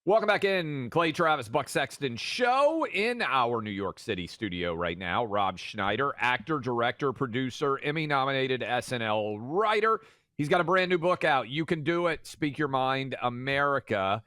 Welcome back in. Clay Travis, Buck Sexton show in our New York City studio right now. Rob Schneider, actor, director, producer, Emmy-nominated SNL writer. He's got a brand new book out. You Can Do It. Speak Your Mind, America.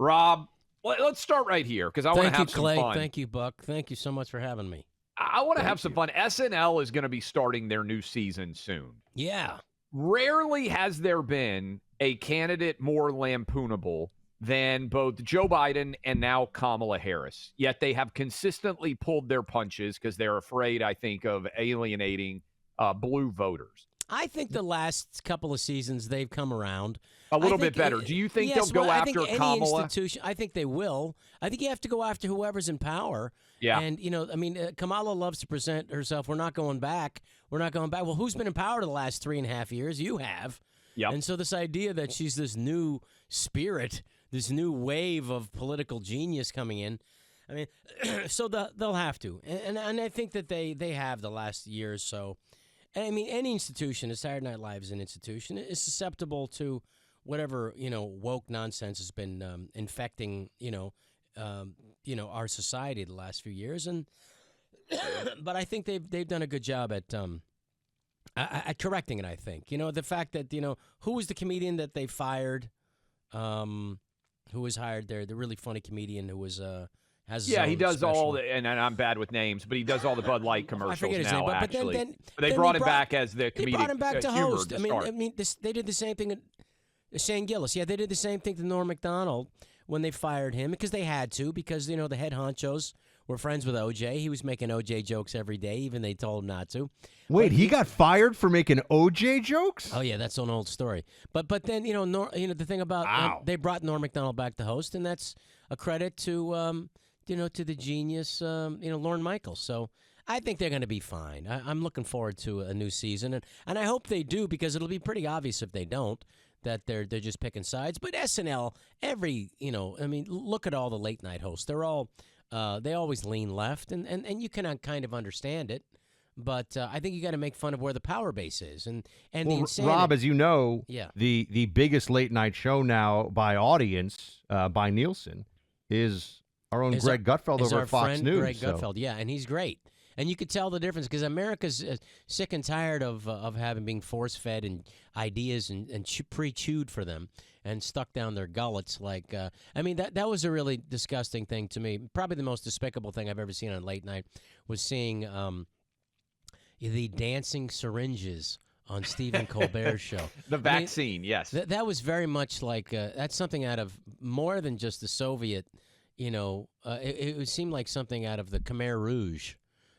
Rob, let's start right here because I want to have some fun. Thank you, Buck. Thank you so much for having me. I want to have some fun. SNL is going to be starting their new season soon. Yeah. Rarely has there been a candidate more lampoonable than both Joe Biden and now Kamala Harris. Yet they have consistently pulled their punches because they're afraid, I think, of alienating blue voters. I think the last couple of seasons they've come around a little bit better. Do you think they'll go after Kamala? I think they will. I think you have to go after whoever's in power. Yeah. And, Kamala loves to present herself. We're not going back. Well, who's been in power the last 3.5 years? You have. Yep. And so this idea that she's this new spirit, this new wave of political genius coming in, I mean, so they'll have to. And I think that they have the last year or so. And I mean, any institution, Saturday Night Live is an institution, is susceptible to whatever, woke nonsense has been infecting, our society the last few years. And but I think they've done a good job at correcting it, I think. The fact that, who was the comedian that they fired, who was hired there, the really funny comedian who was he does special. All the, and I'm bad with names, but he does all the Bud Light commercials I forget his now, name, actually. But they brought him back as the comedic They brought him back to host. They did the same thing at Shane Gillis. Yeah, they did the same thing to Norm Macdonald when they fired him because they had to, because, the head honchos were friends with O.J. He was making O.J. jokes every day, even they told him not to. Wait, he got fired for making O.J. jokes? Oh, yeah, that's an old story. But then, the thing about they brought Norm Macdonald back to host, and that's a credit to, to the genius, Lorne Michaels. So I think they're going to be fine. I'm looking forward to a new season, and I hope they do, because it'll be pretty obvious if they don't that they're just picking sides. But SNL, look at all the late night hosts. They're all they always lean left, and you can kind of understand it. But I think you got to make fun of where the power base is, and the insanity. Rob, as you know, the biggest late night show now by audience by Nielsen is our own Greg Gutfeld over at Fox News. Greg Gutfeld, yeah, and he's great. And you could tell the difference because America's sick and tired of being force-fed and ideas and pre-chewed for them and stuck down their gullets. That was a really disgusting thing to me. Probably the most despicable thing I've ever seen on late night was seeing the dancing syringes on Stephen Colbert's show. The vaccine, yes. That was very much like that's something out of more than just the Soviet. It would seem like something out of the Khmer Rouge.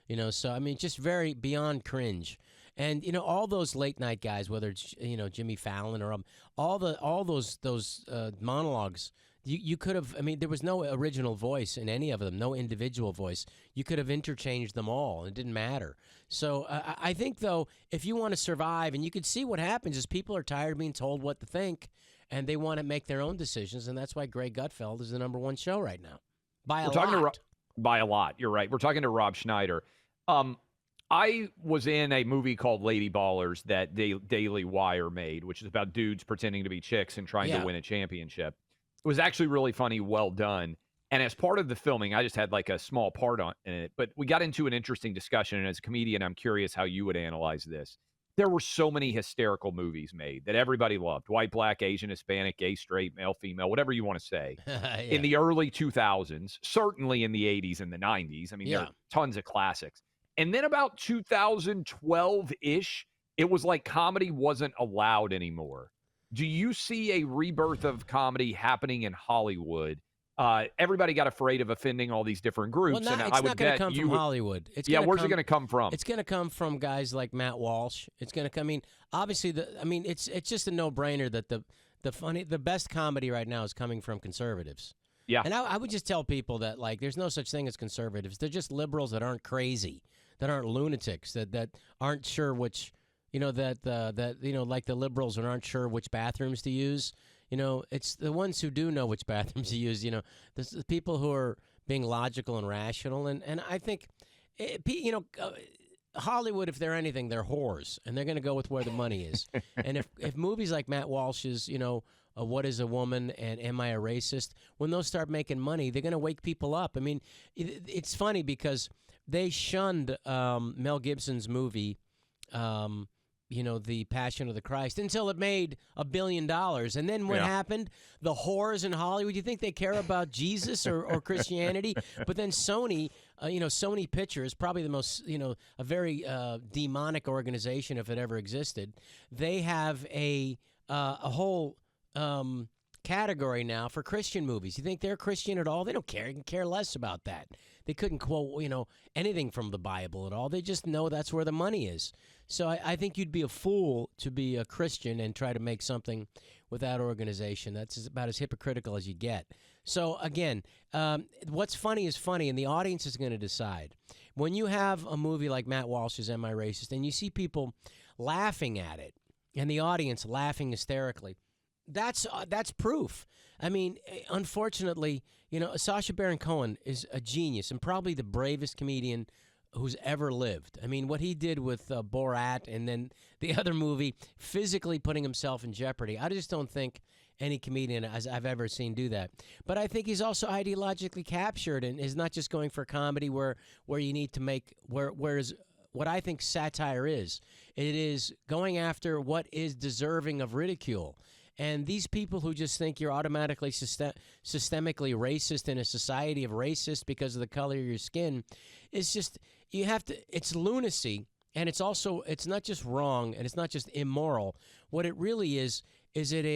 Just very beyond cringe. And, all those late night guys, whether it's, Jimmy Fallon or all those monologues, you could have, there was no original voice in any of them, no individual voice. You could have interchanged them all. It didn't matter. So I think, though, if you want to survive, and you could see what happens is people are tired of being told what to think, and they want to make their own decisions. And that's why Greg Gutfeld is the #1 show right now. By a lot. You're right. We're talking to Rob Schneider. I was in a movie called Lady Ballers that Daily Wire made, which is about dudes pretending to be chicks and trying to win a championship. It was actually really funny, well done. And as part of the filming, I just had like a small part in it. But we got into an interesting discussion. And as a comedian, I'm curious how you would analyze this. There were so many hysterical movies made that everybody loved. White, black, Asian, Hispanic, gay, straight, male, female, whatever you want to say. In the early 2000s, certainly in the 80s and the 90s. There are tons of classics. And then about 2012-ish, it was like comedy wasn't allowed anymore. Do you see a rebirth of comedy happening in Hollywood? Everybody got afraid of offending all these different groups. Well, it's not going to come from Hollywood. Where's it going to come from? It's going to come from guys like Matt Walsh. It's going to come. Obviously, it's just a no-brainer that the best comedy right now is coming from conservatives. Yeah. And I would just tell people that there's no such thing as conservatives. They're just liberals that aren't crazy, that aren't lunatics, that aren't sure which, like the liberals that aren't sure which bathrooms to use. It's the ones who do know which bathrooms to use. The people who are being logical and rational. And I think, Hollywood, if they're anything, they're whores, and they're going to go with where the money is. And if movies like Matt Walsh's, What is a woman and am I a racist? When those start making money, they're going to wake people up. I mean, it's funny because they shunned Mel Gibson's movie, The Passion of the Christ, until it made $1 billion. And then what happened? The whores in Hollywood. You think they care about Jesus or Christianity? But then Sony, Sony Pictures, probably the most, a very demonic organization if it ever existed. They have a whole category now for Christian movies. You think they're Christian at all? They don't care. They can care less about that. They couldn't quote, anything from the Bible at all. They just know that's where the money is. So I think you'd be a fool to be a Christian and try to make something with that organization. That's about as hypocritical as you get. So again, what's funny is funny, and the audience is going to decide. When you have a movie like Matt Walsh's Am I Racist, and you see people laughing at it, and the audience laughing hysterically, that's proof. I mean, unfortunately, Sacha Baron Cohen is a genius and probably the bravest comedian who's ever lived. I mean, what he did with Borat and then the other movie, physically putting himself in jeopardy. I just don't think any comedian as I've ever seen do that. But I think he's also ideologically captured and is not just going for comedy where you need to make whereas what I think satire is. It is going after what is deserving of ridicule. And these people who just think you're automatically systemically racist in a society of racists because of the color of your skin, it's just, it's lunacy. And it's not just wrong and it's not just immoral. What it really is an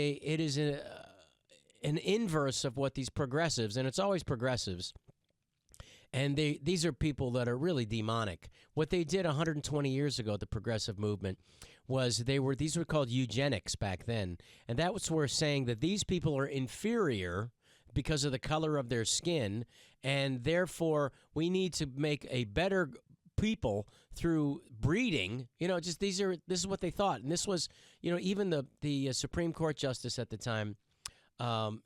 inverse of what these progressives, and it's always progressives, and these are people that are really demonic. What they did 120 years ago, the progressive movement, was these were called eugenics back then. And that was where saying that these people are inferior because of the color of their skin, and therefore we need to make a better people through breeding. This is what they thought. And this was, even the Supreme Court justice at the time, I'm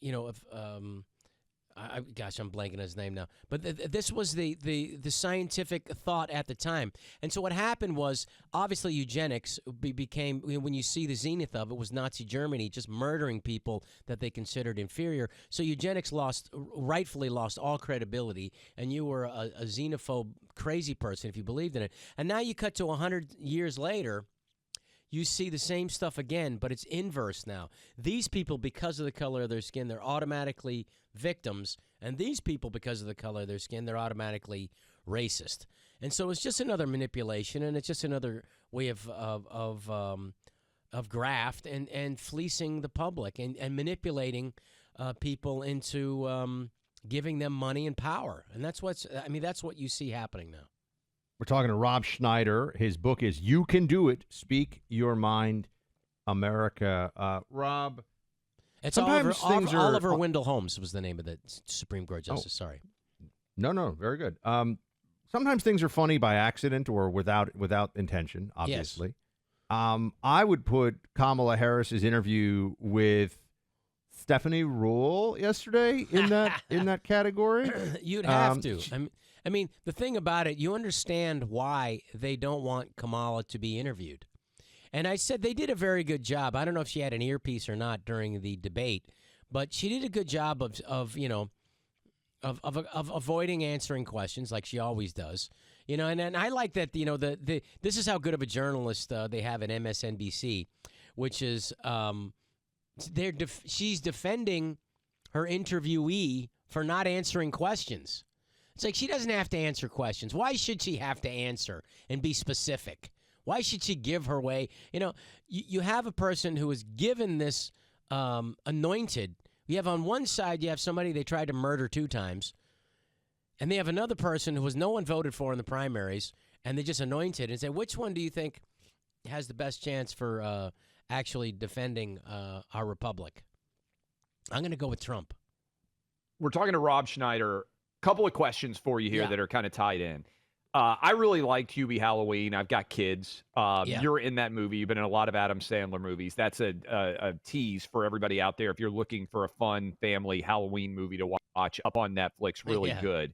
blanking on his name now. But this was the scientific thought at the time. And so what happened was, obviously, eugenics became, when you see the zenith of it, was Nazi Germany just murdering people that they considered inferior. So eugenics rightfully lost all credibility, and you were a xenophobe, crazy person if you believed in it. And now you cut to 100 years later, you see the same stuff again, but it's inverse now. These people, because of the color of their skin, they're automatically victims, and these people, because of the color of their skin, they're automatically racist. And so it's just another manipulation, and it's just another way of graft and fleecing the public and manipulating people into giving them money and power. And that's what you see happening now. We're talking to Rob Schneider. His book is You Can Do It, Speak Your Mind, America. Rob, it's Oliver Wendell Holmes was the name of the Supreme Court justice. Sorry. No, very good. Sometimes things are funny by accident or without intention, obviously. Yes. I would put Kamala Harris's interview with Stephanie Ruhle yesterday in that category. You'd have to. I mean, the thing about it, you understand why they don't want Kamala to be interviewed. And I said they did a very good job. I don't know if she had an earpiece or not during the debate, but she did a good job of avoiding answering questions like she always does. And I like that. This is how good of a journalist they have at MSNBC, which is she's defending her interviewee for not answering questions. It's like she doesn't have to answer questions. Why should she have to answer and be specific? Why should she give her way? You have a person who is given this anointed. You have on one side, you have somebody they tried to murder 2 times. And they have another person who no one voted for in the primaries, and they just anointed and say, which one do you think has the best chance for actually defending our republic? I'm going to go with Trump. We're talking to Rob Schneider. Couple of questions for you here that are kind of tied in. I really liked Hubie Halloween. I've got kids. You're in that movie. You've been in a lot of Adam Sandler movies. That's a tease for everybody out there. If you're looking for a fun family Halloween movie to watch up on Netflix, really good.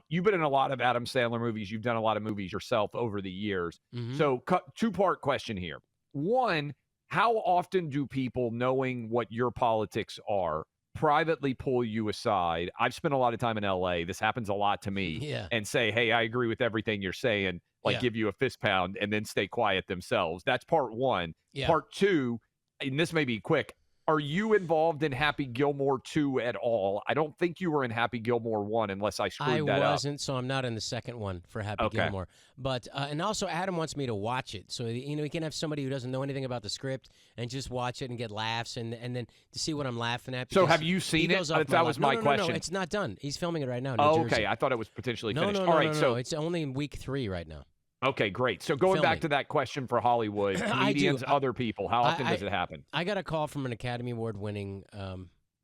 You've been in a lot of Adam Sandler movies. You've done a lot of movies yourself over the years. Mm-hmm. So 2-part question here. One, how often do people, knowing what your politics are, privately pull you aside? I've spent a lot of time in LA. This happens a lot to me. Yeah. And say, hey, I agree with everything you're saying, like give you a fist pound and then stay quiet themselves. That's part one. Yeah. Part two, and this may be quick. Are you involved in Happy Gilmore 2 at all? I don't think you were in Happy Gilmore 1 unless I screwed that up. I wasn't, so I'm not in the second one for Happy Gilmore. But and also Adam wants me to watch it. So, he can have somebody who doesn't know anything about the script and just watch it and get laughs and then to see what I'm laughing at. So have you seen it? That was my question. No, it's not done. He's filming it right now in All New Jersey. I thought it was potentially finished. All right, so it's only in week 3 right now. Okay, great. So going back to that question for Hollywood, comedians, other people, how often does it happen? I got a call from an Academy Award-winning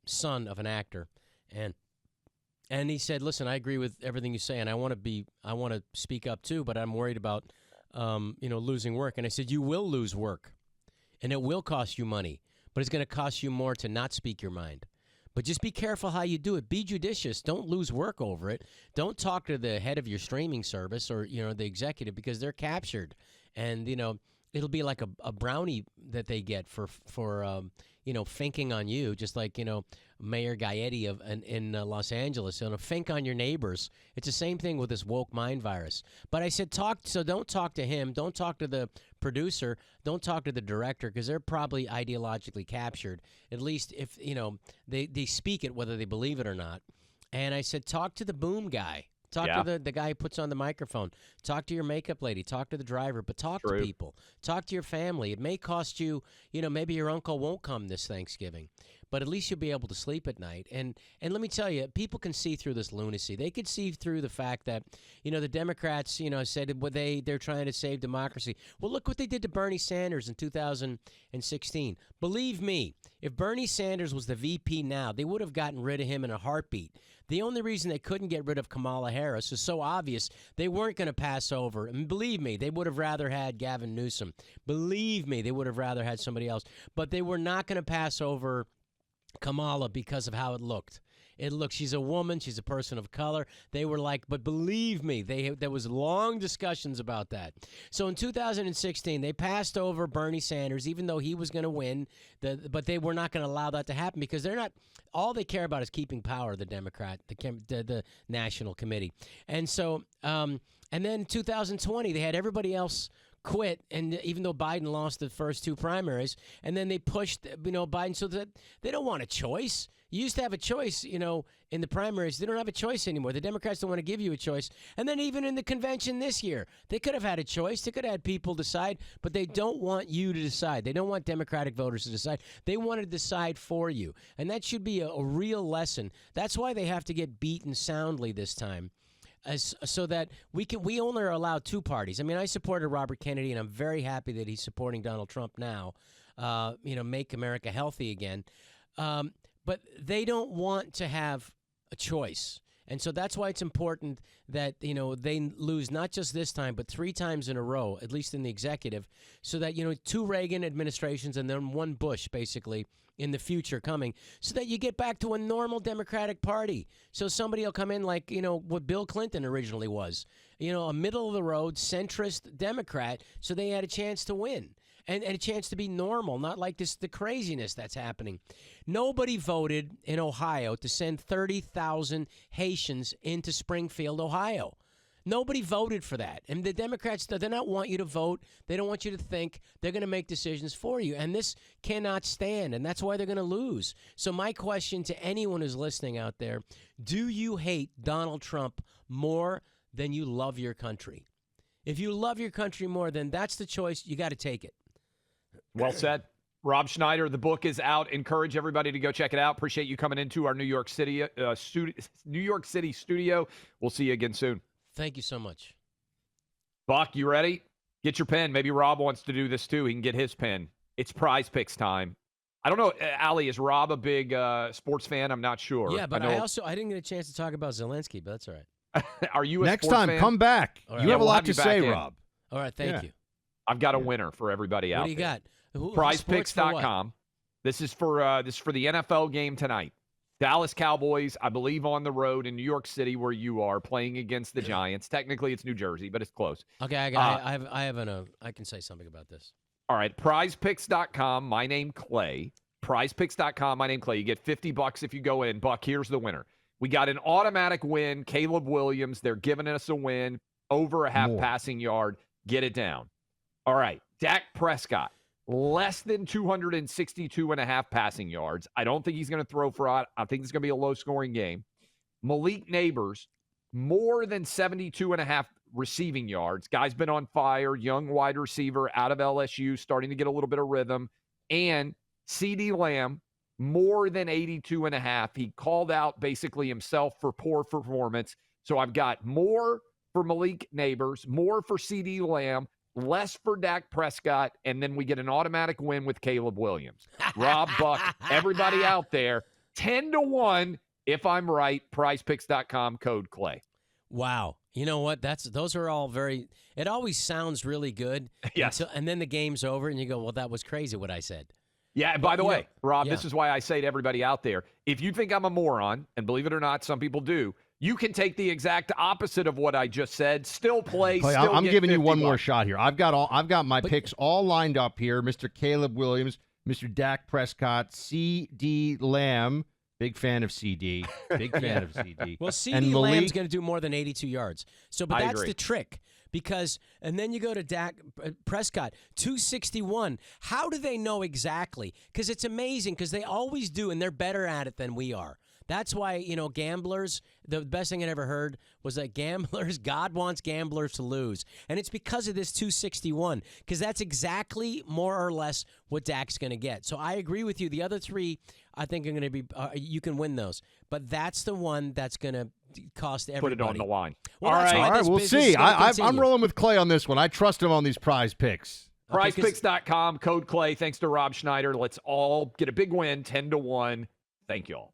son of an actor, and he said, "Listen, I agree with everything you say, and I want to speak up too, but I'm worried about losing work." And I said, "You will lose work, and it will cost you money, but it's going to cost you more to not speak your mind." But just be careful how you do it. Be judicious. Don't lose work over it. Don't talk to the head of your streaming service or the executive because they're captured, and it'll be like a brownie that they get for finking on you, just like Mayor Gaetti in Los Angeles. Fink on your neighbors. It's the same thing with this woke mind virus. But I said don't talk to him. Don't talk to the producer. Don't talk to the director because they're probably ideologically captured. At least if they speak it whether they believe it or not. And I said talk to the boom guy. Talk to the guy who puts on the microphone. Talk to your makeup lady. Talk to the driver. But talk to people. Talk to your family. It may cost you, maybe your uncle won't come this Thanksgiving. But at least you'll be able to sleep at night. And let me tell you, people can see through this lunacy. They could see through the fact that, the Democrats, said they're trying to save democracy. Well, look what they did to Bernie Sanders in 2016. Believe me, if Bernie Sanders was the VP now, they would have gotten rid of him in a heartbeat. The only reason they couldn't get rid of Kamala Harris is so obvious they weren't going to pass over. And believe me, they would have rather had Gavin Newsom. Believe me, they would have rather had somebody else. But they were not going to pass over Kamala because of how it looked. She's a woman. She's a person of color. They were like, but believe me, there was long discussions about that. So in 2016, they passed over Bernie Sanders, even though he was going to win. But they were not going to allow that to happen because they're not. All they care about is keeping power. The Democrat, the National Committee, and so and then 2020, they had everybody else quit, and even though Biden lost the first 2 primaries, and then they pushed Biden so that they don't want a choice. You used to have a choice, in the primaries. They don't have a choice anymore. The Democrats don't want to give you a choice. And then even in the convention this year, they could have had a choice. They could have had people decide, but they don't want you to decide. They don't want Democratic voters to decide. They want to decide for you. And that should be a real lesson. That's why they have to get beaten soundly this time. So that we only are allowed 2 parties. I mean, I supported Robert Kennedy, and I'm very happy that he's supporting Donald Trump now. Make America healthy again. But they don't want to have a choice. And so that's why it's important that, they lose not just this time, but 3 times in a row, at least in the executive, so that, 2 Reagan administrations and then 1 Bush, basically, in the future coming, so that you get back to a normal Democratic Party. So somebody will come in like, what Bill Clinton originally was, a middle-of-the-road centrist Democrat, so they had a chance to win. And a chance to be normal, not like the craziness that's happening. Nobody voted in Ohio to send 30,000 Haitians into Springfield, Ohio. Nobody voted for that. And the Democrats, they don't want you to vote. They don't want you to think. They're going to make decisions for you. And this cannot stand, and that's why they're going to lose. So my question to anyone who's listening out there, do you hate Donald Trump more than you love your country? If you love your country more, then that's the choice. You got to take it. Well said. Rob Schneider, the book is out. Encourage everybody to go check it out. Appreciate you coming into our New York City studio. We'll see you again soon. Thank you so much. Buck, you ready? Get your pen. Maybe Rob wants to do this too. He can get his pen. It's Prize Picks time. I don't know, Ali, is Rob a big sports fan? I'm not sure. Yeah, but I didn't get a chance to talk about Zelensky, but that's all right. Are you a Next sports time, fan? come back. Right. You have a lot to say, Rob. All right, thank you. I've got a winner for everybody out there. What do you got? PrizePicks.com. This is for the NFL game tonight. Dallas Cowboys, I believe, on the road in New York City, where you are, playing against the Giants. Technically, it's New Jersey, but it's close. Okay, I can say something about this. All right, prizepicks.com, my name Clay. Prizepicks.com, my name Clay. You get $50 if you go in. Buck, here's the winner. We got an automatic win. Caleb Williams, they're giving us a win. Over a half passing yard. Get it down. All right, Dak Prescott, less than 262.5 passing yards. I don't think he's going to throw for it. I think it's going to be a low-scoring game. Malik Neighbors, more than 72.5 receiving yards. Guy's been on fire. Young wide receiver out of LSU, starting to get a little bit of rhythm. And CeeDee Lamb, more than 82.5. He called out basically himself for poor performance. So I've got more for Malik Neighbors, more for CeeDee Lamb, less for Dak Prescott, and then we get an automatic win with Caleb Williams. Rob, Buck, everybody out there, 10-1 if I'm right, prizepicks.com, code Clay. Wow. You know what? Those are all very – it always sounds really good. Yes. And then the game's over, and you go, well, that was crazy what I said. Yeah, and by the way, Rob, this is why I say to everybody out there, if you think I'm a moron, and believe it or not, some people do, you can take the exact opposite of what I just said, still play, Clay, still I'm get giving you one $50. more shot here. I've got my picks all lined up here. Mr. Caleb Williams, Mr. Dak Prescott, CeeDee Lamb. Big fan of CD. Big fan of CD. Well, CeeDee Lamb's going to do more than 82 yards. But that's the trick. Because, and then you go to Dak Prescott, 261. How do they know exactly? Because it's amazing, because they always do, and they're better at it than we are. That's why, gamblers, the best thing I ever heard was that God wants gamblers to lose. And it's because of this 261, because that's exactly more or less what Dak's going to get. So I agree with you. The other three, I think, are going to be, you can win those. But that's the one that's going to cost everybody. Put it on the line. Well, all right, we'll see. I'm rolling with Clay on this one. I trust him on these prize picks. Prizepicks.com, code Clay. Thanks to Rob Schneider. Let's all get a big win, 10-1. Thank you all.